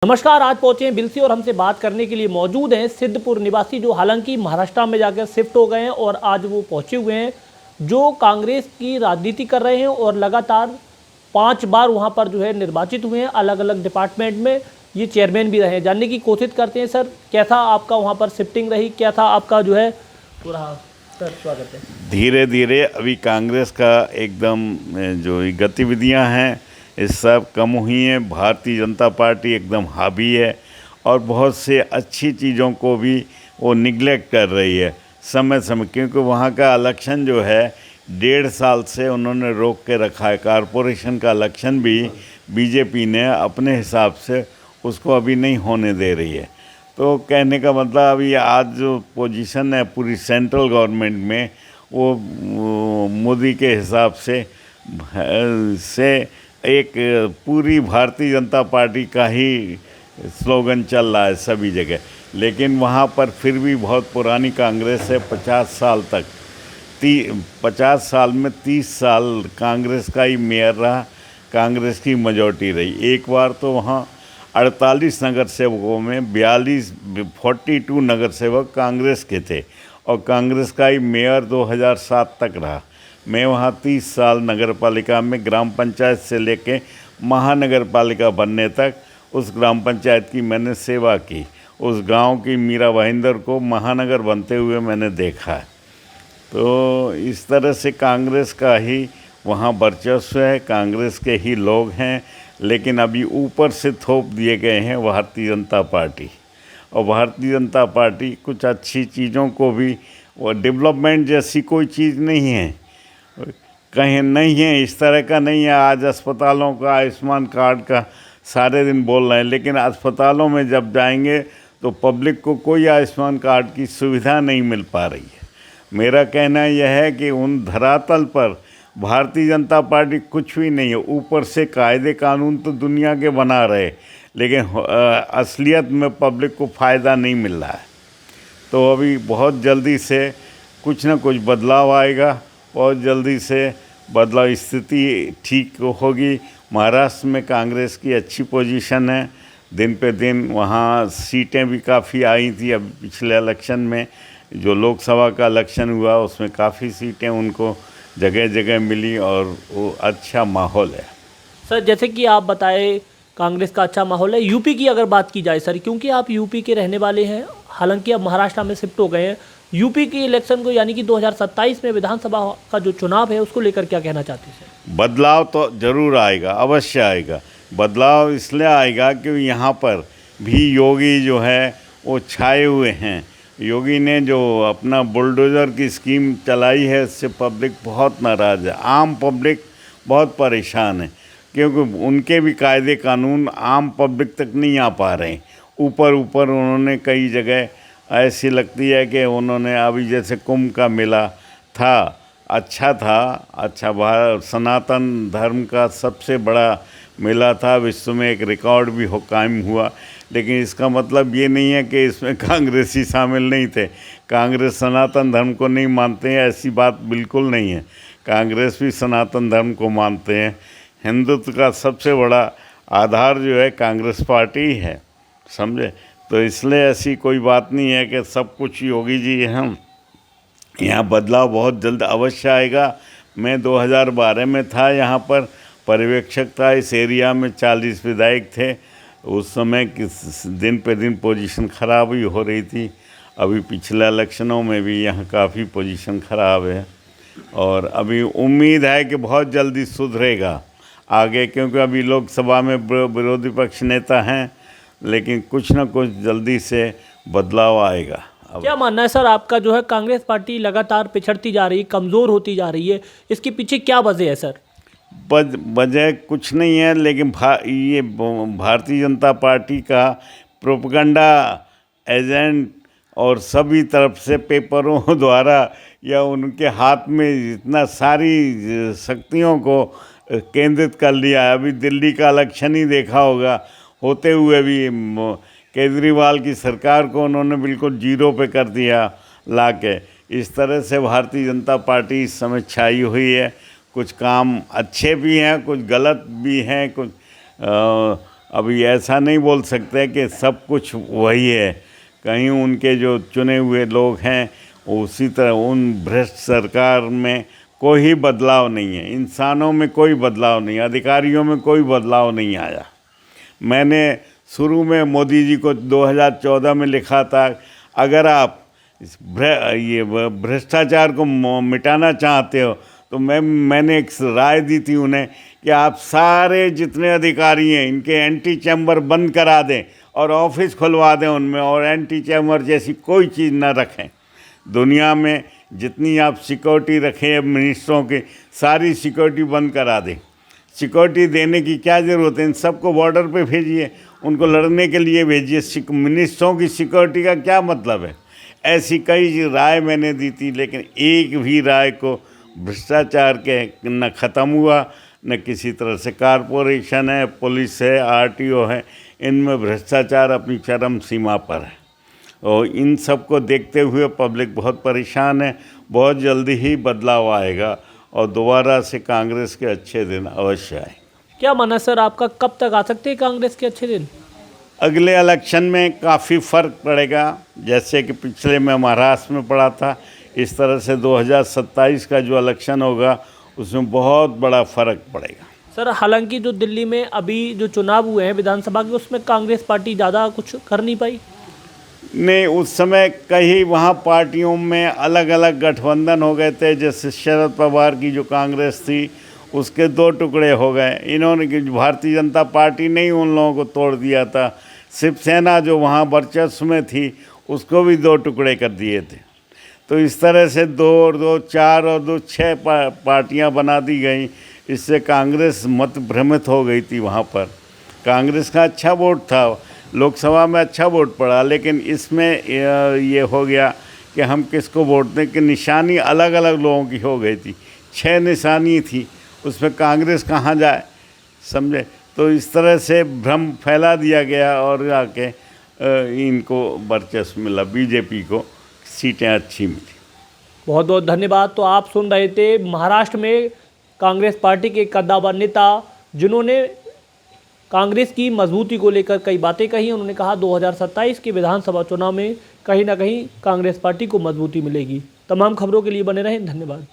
नमस्कार। आज पहुंचे हैं बिलसी और हमसे बात करने के लिए मौजूद हैं सिद्धपुर निवासी, जो हालांकि महाराष्ट्र में जाकर शिफ्ट हो गए हैं और आज वो पहुंचे हुए हैं, जो कांग्रेस की राजनीति कर रहे हैं और लगातार 5 बार वहां पर जो है निर्वाचित हुए हैं। अलग अलग डिपार्टमेंट में ये चेयरमैन भी रहे हैं। जानने की कोशिश करते हैं सर, कैसा आपका वहाँ पर शिफ्टिंग रही, क्या था आपका जो है पूरा। सर स्वागत है। धीरे धीरे अभी कांग्रेस का एकदम जो गतिविधियां हैं ये सब कम हुई हैं। भारतीय जनता पार्टी एकदम हावी है और बहुत से अच्छी चीज़ों को भी वो निगलेक्ट कर रही है समय समय, क्योंकि वहाँ का इलेक्शन जो है 1.5 साल से उन्होंने रोक के रखा है। कारपोरेशन का इलेक्शन भी बीजेपी ने अपने हिसाब से उसको अभी नहीं होने दे रही है। तो कहने का मतलब अभी आज जो पोजीशन है पूरी सेंट्रल गवर्नमेंट में, वो मोदी के हिसाब से एक पूरी भारतीय जनता पार्टी का ही स्लोगन चल रहा है सभी जगह। लेकिन वहाँ पर फिर भी बहुत पुरानी कांग्रेस है। 50 साल तक 50 साल में 30 साल कांग्रेस का ही मेयर रहा, कांग्रेस की मेजॉरिटी रही। एक बार तो वहाँ 48 नगर सेवकों में 42 नगर सेवक कांग्रेस के थे और कांग्रेस का ही मेयर 2007 तक रहा। मैं वहाँ 30 साल नगर पालिका में ग्राम पंचायत से लेके महानगर पालिका बनने तक उस ग्राम पंचायत की मैंने सेवा की। उस गांव की मीरा भाईंदर को महानगर बनते हुए मैंने देखा है। तो इस तरह से कांग्रेस का ही वहाँ वर्चस्व है, कांग्रेस के ही लोग हैं। लेकिन अभी ऊपर से थोप दिए गए हैं भारतीय जनता पार्टी, और भारतीय जनता पार्टी कुछ अच्छी चीज़ों को भी, वो डेवलपमेंट जैसी कोई चीज़ नहीं है, कहीं नहीं है, इस तरह का नहीं है। आज अस्पतालों का आयुष्मान कार्ड का सारे दिन बोल रहे हैं, लेकिन अस्पतालों में जब जाएंगे तो पब्लिक को कोई आयुष्मान कार्ड की सुविधा नहीं मिल पा रही है। मेरा कहना यह है कि उन धरातल पर भारतीय जनता पार्टी कुछ भी नहीं है। ऊपर से कायदे कानून तो दुनिया के बना रहे, लेकिन असलियत में पब्लिक को फ़ायदा नहीं मिल रहा है। तो अभी बहुत जल्दी से कुछ ना कुछ बदलाव आएगा, बहुत जल्दी से बदलाव, स्थिति ठीक होगी। महाराष्ट्र में कांग्रेस की अच्छी पोजीशन है, दिन पे दिन वहाँ सीटें भी काफ़ी आई थी। अब पिछले इलेक्शन में जो लोकसभा का इलेक्शन हुआ उसमें काफ़ी सीटें उनको जगह जगह मिली और वो अच्छा माहौल है। सर जैसे कि आप बताए कांग्रेस का अच्छा माहौल है। यूपी की अगर बात की जाए सर, क्योंकि आप यूपी के रहने वाले हैं, हालांकि अब महाराष्ट्र में शिफ्ट हो गए हैं, यूपी के इलेक्शन को यानी कि 2027 में विधानसभा का जो चुनाव है उसको लेकर क्या कहना चाहते हैं सर? बदलाव तो ज़रूर आएगा, अवश्य आएगा। बदलाव इसलिए आएगा कि यहाँ पर भी योगी जो है वो छाए हुए हैं। योगी ने जो अपना बुलडोज़र की स्कीम चलाई है उससे पब्लिक बहुत नाराज़ है, आम पब्लिक बहुत परेशान है, क्योंकि उनके भी कायदे कानून आम पब्लिक तक नहीं आ पा रहे हैं। ऊपर ऊपर उन्होंने कई जगह ऐसी लगती है कि उन्होंने अभी जैसे कुंभ का मेला था, अच्छा था, सनातन धर्म का सबसे बड़ा मेला था, विश्व में एक रिकॉर्ड भी कायम हुआ। लेकिन इसका मतलब ये नहीं है कि इसमें कांग्रेसी शामिल नहीं थे। कांग्रेस सनातन धर्म को नहीं मानते हैं, ऐसी बात बिल्कुल नहीं है। कांग्रेस भी सनातन धर्म को मानते हैं। हिंदुत्व का सबसे बड़ा आधार जो है कांग्रेस पार्टी ही है, समझे। तो इसलिए ऐसी कोई बात नहीं है कि सब कुछ योगी जी हैं। यहाँ बदलाव बहुत जल्द अवश्य आएगा। मैं 2012 में था, यहाँ पर पर्यवेक्षक था। इस एरिया में 40 विधायक थे। उस समय दिन पे दिन पोजीशन ख़राब ही हो रही थी। अभी पिछले इलेक्शनों में भी यहाँ काफ़ी पोजीशन ख़राब है और अभी उम्मीद है कि बहुत जल्दी सुधरेगा आगे, क्योंकि अभी लोकसभा में विरोधी पक्ष नेता हैं, लेकिन कुछ ना कुछ जल्दी से बदलाव आएगा। क्या मानना है सर आपका, जो है कांग्रेस पार्टी लगातार पिछड़ती जा रही है, कमज़ोर होती जा रही है, इसके पीछे क्या वजह है सर? वजह कुछ नहीं है, लेकिन ये भारतीय जनता पार्टी का प्रोपगंडा एजेंट और सभी तरफ से पेपरों द्वारा या उनके हाथ में इतना सारी शक्तियों को केंद्रित कर लिया है। अभी दिल्ली का इलेक्शन ही देखा होगा, होते हुए भी केजरीवाल की सरकार को उन्होंने बिल्कुल जीरो पे कर दिया लाके। इस तरह से भारतीय जनता पार्टी इस समय छाई हुई है। कुछ काम अच्छे भी हैं, कुछ गलत भी हैं, कुछ अभी ऐसा नहीं बोल सकते कि सब कुछ वही है, कहीं उनके जो चुने हुए लोग हैं उसी तरह, उन भ्रष्ट सरकार में कोई बदलाव नहीं है, इंसानों में कोई बदलाव नहीं, अधिकारियों में कोई बदलाव नहीं आया। मैंने शुरू में मोदी जी को 2014 में लिखा था, अगर आप ये भ्रष्टाचार को मिटाना चाहते हो तो मैंने एक राय दी थी उन्हें कि आप सारे जितने अधिकारी हैं इनके एंटी चैम्बर बंद करा दें और ऑफिस खुलवा दें उनमें, और एंटी चैम्बर जैसी कोई चीज़ ना रखें। दुनिया में जितनी आप सिक्योरिटी रखें मिनिस्टरों की, सारी सिक्योरिटी बंद करा दें। सिक्योरिटी देने की क्या ज़रूरत है, इन सबको बॉर्डर पे भेजिए, उनको लड़ने के लिए भेजिए। मिनिस्टरों की सिक्योरिटी का क्या मतलब है? ऐसी कई राय मैंने दी थी, लेकिन एक भी राय को भ्रष्टाचार के न ख़त्म हुआ, न किसी तरह से। कारपोरेशन है, पुलिस है, आरटीओ है, इनमें भ्रष्टाचार अपनी चरम सीमा पर है और इन सब को देखते हुए पब्लिक बहुत परेशान है। बहुत जल्दी ही बदलाव आएगा और दोबारा से कांग्रेस के अच्छे दिन अवश्य आए। क्या माना सर आपका, कब तक आ सकते हैं कांग्रेस के अच्छे दिन? अगले इलेक्शन में काफ़ी फ़र्क पड़ेगा, जैसे कि पिछले में महाराष्ट्र में पड़ा था, इस तरह से 2027 का जो इलेक्शन होगा उसमें बहुत बड़ा फ़र्क पड़ेगा। सर हालांकि जो दिल्ली में अभी जो चुनाव हुए हैं विधानसभा के, उसमें कांग्रेस पार्टी ज़्यादा कुछ कर नहीं पाई। नहीं, उस समय कई वहाँ पार्टियों में अलग अलग गठबंधन हो गए थे। जैसे शरद पवार की जो कांग्रेस थी उसके 2 टुकड़े हो गए, इन्होंने भारतीय जनता पार्टी ने ही उन लोगों को तोड़ दिया था। शिवसेना जो वहाँ वर्चस्व में थी उसको भी 2 टुकड़े कर दिए थे। तो इस तरह से 2 और 2 4 और 2 6 पार्टियाँ बना दी गई। इससे कांग्रेस मत भ्रमित हो गई थी। वहाँ पर कांग्रेस का अच्छा वोट था, लोकसभा में अच्छा वोट पड़ा, लेकिन इसमें ये हो गया कि हम किसको वोट दें, कि निशानी अलग अलग लोगों की हो गई थी। 6 निशानी थी, उसमें कांग्रेस कहाँ जाए, समझे? तो इस तरह से भ्रम फैला दिया गया और आके इनको वर्चस्व मिला, बीजेपी को सीटें अच्छी मिली। बहुत बहुत धन्यवाद। तो आप सुन रहे थे महाराष्ट्र में कांग्रेस पार्टी के कद्दावर नेता, जिन्होंने कांग्रेस की मजबूती को लेकर कई बातें कही। उन्होंने कहा 2027 के विधानसभा चुनाव में कहीं ना कहीं कांग्रेस पार्टी को मजबूती मिलेगी। तमाम खबरों के लिए बने रहें। धन्यवाद।